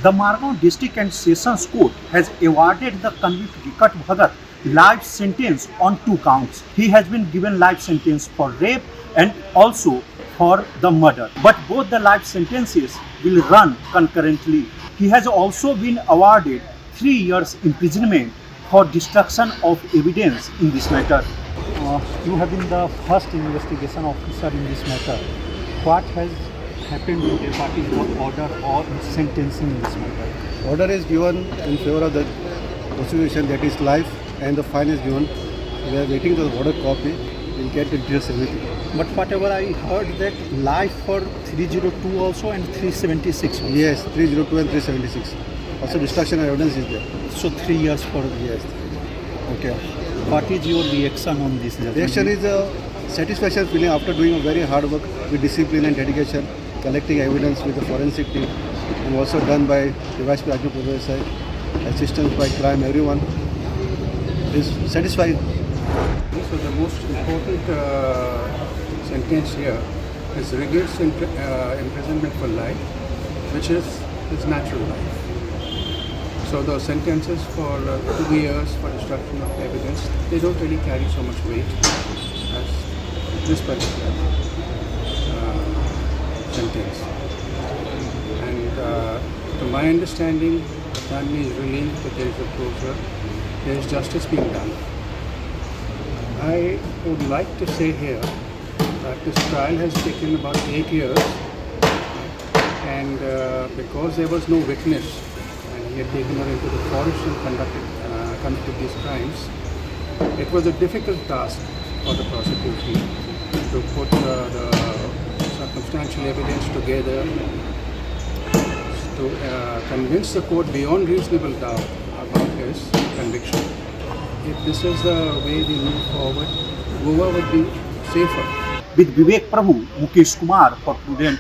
The Margao District and Sessions Court has awarded the convict Vikat Bhagat life sentence on 2 counts. He has been given life sentence for rape and also for the murder. But both the life sentences will run concurrently. He has also been awarded 3 years imprisonment for destruction of evidence in this matter. You have been the first investigation officer in this matter. What has happened today? What is your order or sentencing in this matter? Order is given in favor of the prosecution, that is life, and the fine is given. We are waiting for the order copy. We'll get the details, everything. But whatever I heard that life for 302 also and 376 also. Yes, 302 and 376. Also destruction of evidence is there. So 3 years for Yes. Okay. What is your reaction on this judgment? Reaction is a satisfaction feeling after doing a very hard work with discipline and dedication, collecting evidence with the forensic team, and also done by the Vice President, assistance by crime, everyone is satisfied. So the most important sentence here is rigorous imprisonment for life, which is his natural life. So the sentences for 2 years for destruction of evidence, they don't really carry so much weight as this particular sentence. And to my understanding, the family is relieved that there is a closure, there is justice being done. I would like to say here that this trial has taken about 8 years, and because there was no witness and he had taken her into the forest and conducted these crimes, it was a difficult task for the prosecution to put the circumstantial evidence together to convince the court beyond reasonable doubt about his conviction. If this is the way we move forward, Goa would be safer. With Vivek Prabhu, Mukesh Kumar for Prudent.